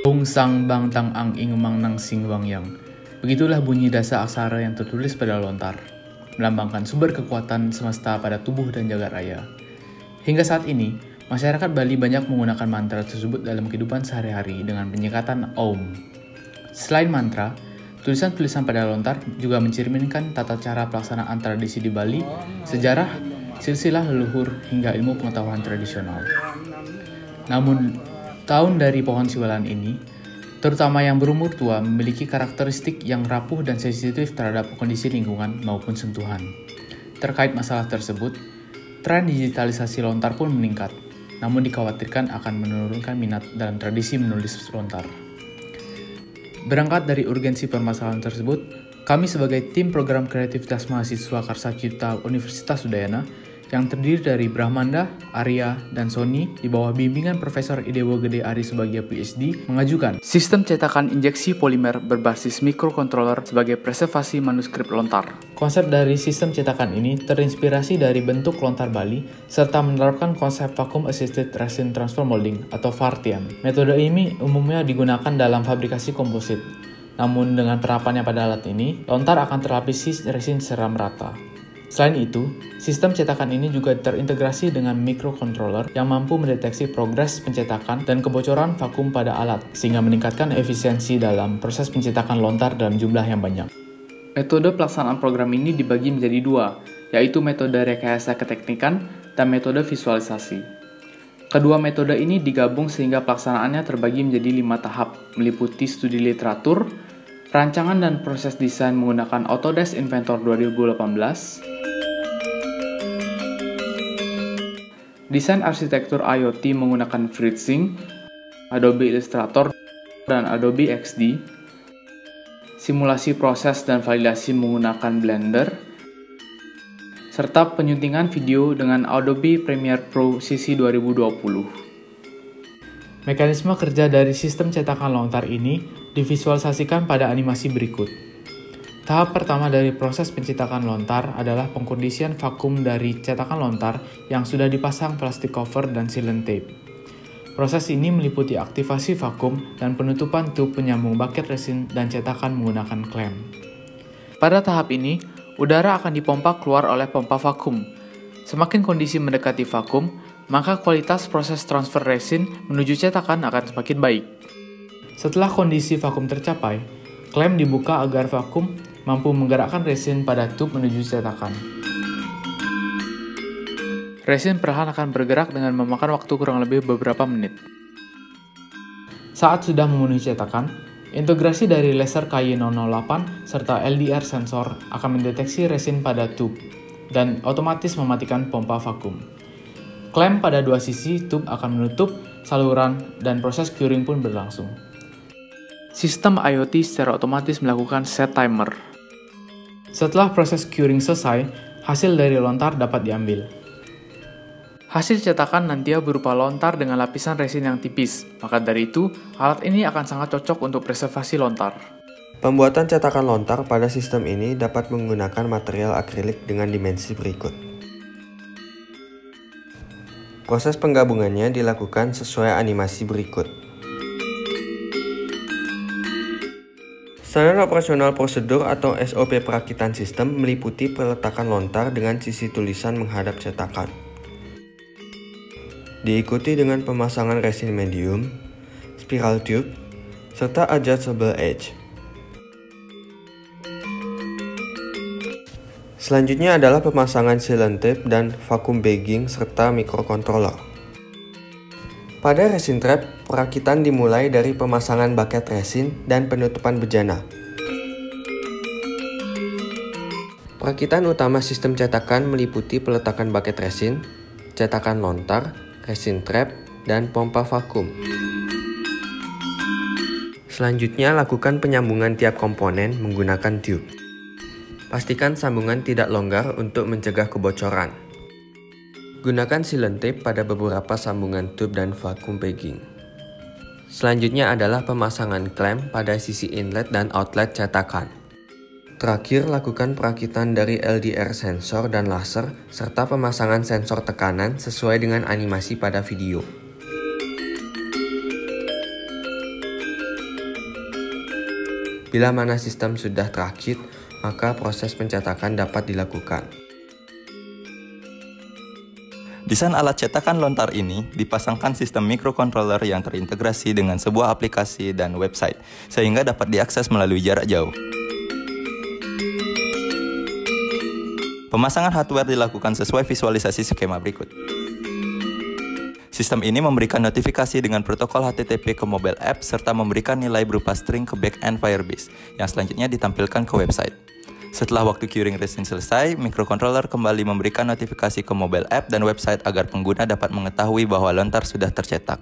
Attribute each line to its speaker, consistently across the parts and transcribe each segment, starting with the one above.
Speaker 1: Hong sang bang tang ang ing mang nang sing wang yang. Begitulah bunyi dasar aksara yang tertulis pada lontar, melambangkan sumber kekuatan semesta pada tubuh dan jagat raya. Hingga saat ini, masyarakat Bali banyak menggunakan mantra tersebut dalam kehidupan sehari-hari dengan penyekatan Om. Selain mantra, tulisan-tulisan pada lontar juga mencerminkan tata cara pelaksanaan tradisi di Bali, sejarah, silsilah leluhur, hingga ilmu pengetahuan tradisional. Namun, daun dari pohon siwalan ini, terutama yang berumur tua, memiliki karakteristik yang rapuh dan sensitif terhadap kondisi lingkungan maupun sentuhan. Terkait masalah tersebut, tren digitalisasi lontar pun meningkat, namun dikhawatirkan akan menurunkan minat dalam tradisi menulis lontar. Berangkat dari urgensi permasalahan tersebut, kami sebagai tim program kreativitas mahasiswa Karsa Cipta Universitas Udayana yang terdiri dari Brahmanda, Arya, dan Sony di bawah bimbingan Profesor Idewo Gede Ari Subagia PhD mengajukan sistem cetakan injeksi polimer berbasis microcontroller sebagai preservasi manuskrip lontar. Konsep dari sistem cetakan ini terinspirasi dari bentuk lontar Bali serta menerapkan konsep Vacuum Assisted Resin Transfer Molding atau VARTM. Metode ini umumnya digunakan dalam fabrikasi komposit. Namun dengan penerapannya pada alat ini, lontar akan terlapisi resin secara merata. Selain itu, sistem cetakan ini juga terintegrasi dengan microcontroller yang mampu mendeteksi progres pencetakan dan kebocoran vakum pada alat, sehingga meningkatkan efisiensi dalam proses pencetakan lontar dalam jumlah yang banyak. Metode pelaksanaan program ini dibagi menjadi dua, yaitu metode rekayasa keteknikan dan metode visualisasi. Kedua metode ini digabung sehingga pelaksanaannya terbagi menjadi 5 tahap, meliputi studi literatur, rancangan dan proses desain menggunakan Autodesk Inventor 2018, desain arsitektur IoT menggunakan FreeSync, Adobe Illustrator, dan Adobe XD, simulasi proses dan validasi menggunakan Blender, serta penyuntingan video dengan Adobe Premiere Pro CC 2020. Mekanisme kerja dari sistem cetakan lontar ini divisualisasikan pada animasi berikut. Tahap pertama dari proses pencetakan lontar adalah pengkondisian vakum dari cetakan lontar yang sudah dipasang plastik cover dan sealant tape. Proses ini meliputi aktivasi vakum dan penutupan tube penyambung bucket resin dan cetakan menggunakan klem. Pada tahap ini, udara akan dipompa keluar oleh pompa vakum. Semakin kondisi mendekati vakum, maka kualitas proses transfer resin menuju cetakan akan semakin baik. Setelah kondisi vakum tercapai, klem dibuka agar vakum mampu menggerakkan resin pada tube menuju cetakan. Resin perlahan akan bergerak dengan memakan waktu kurang lebih beberapa menit. Saat sudah memenuhi cetakan, integrasi dari laser KY008 serta LDR sensor akan mendeteksi resin pada tube dan otomatis mematikan pompa vakum. Klem pada dua sisi tube akan menutup saluran dan proses curing pun berlangsung. Sistem IoT secara otomatis melakukan set timer. Setelah proses curing selesai, hasil dari lontar dapat diambil. Hasil cetakan nantinya berupa lontar dengan lapisan resin yang tipis, maka dari itu, alat ini akan sangat cocok untuk preservasi lontar.
Speaker 2: Pembuatan cetakan lontar pada sistem ini dapat menggunakan material akrilik dengan dimensi berikut. Proses penggabungannya dilakukan sesuai animasi berikut. Standar operasional prosedur atau SOP perakitan sistem meliputi peletakan lontar dengan sisi tulisan menghadap cetakan. Diikuti dengan pemasangan resin medium, spiral tube, serta adjustable edge. Selanjutnya adalah pemasangan sealant tape dan vacuum bagging serta microcontroller. Pada resin trap, perakitan dimulai dari pemasangan bucket resin dan penutupan bejana. Perakitan utama sistem cetakan meliputi peletakan bucket resin, cetakan lontar, resin trap, dan pompa vakum. Selanjutnya, lakukan penyambungan tiap komponen menggunakan tube. Pastikan sambungan tidak longgar untuk mencegah kebocoran. Gunakan sealant tape pada beberapa sambungan tube dan vacuum bagging. Selanjutnya adalah pemasangan klem pada sisi inlet dan outlet cetakan. Terakhir, lakukan perakitan dari LDR sensor dan laser, serta pemasangan sensor tekanan sesuai dengan animasi pada video. Bila mana sistem sudah terakit, maka proses pencetakan dapat dilakukan.
Speaker 3: Desain alat cetakan lontar ini dipasangkan sistem microcontroller yang terintegrasi dengan sebuah aplikasi dan website, sehingga dapat diakses melalui jarak jauh. Pemasangan hardware dilakukan sesuai visualisasi skema berikut. Sistem ini memberikan notifikasi dengan protokol HTTP ke mobile app serta memberikan nilai berupa string ke backend Firebase yang selanjutnya ditampilkan ke website. Setelah waktu queuing resin selesai, microcontroller kembali memberikan notifikasi ke mobile app dan website agar pengguna dapat mengetahui bahwa lontar sudah tercetak.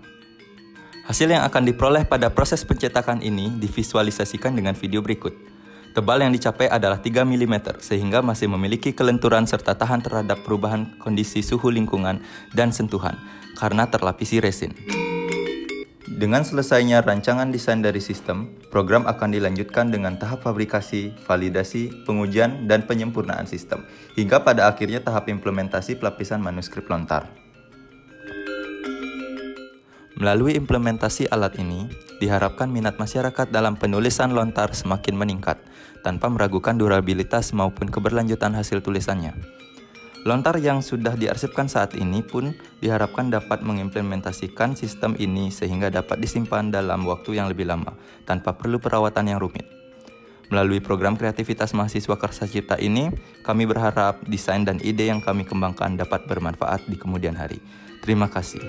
Speaker 3: Hasil yang akan diperoleh pada proses pencetakan ini divisualisasikan dengan video berikut. Tebal yang dicapai adalah 3 mm sehingga masih memiliki kelenturan serta tahan terhadap perubahan kondisi suhu lingkungan dan sentuhan karena terlapisi resin. Dengan selesainya rancangan desain dari sistem, program akan dilanjutkan dengan tahap fabrikasi, validasi, pengujian, dan penyempurnaan sistem, hingga pada akhirnya tahap implementasi pelapisan manuskrip lontar. Melalui implementasi alat ini, diharapkan minat masyarakat dalam penulisan lontar semakin meningkat, tanpa meragukan durabilitas maupun keberlanjutan hasil tulisannya. Lontar yang sudah diarsipkan saat ini pun diharapkan dapat mengimplementasikan sistem ini sehingga dapat disimpan dalam waktu yang lebih lama, tanpa perlu perawatan yang rumit. Melalui program kreativitas mahasiswa Karsa Cipta ini, kami berharap desain dan ide yang kami kembangkan dapat bermanfaat di kemudian hari. Terima kasih.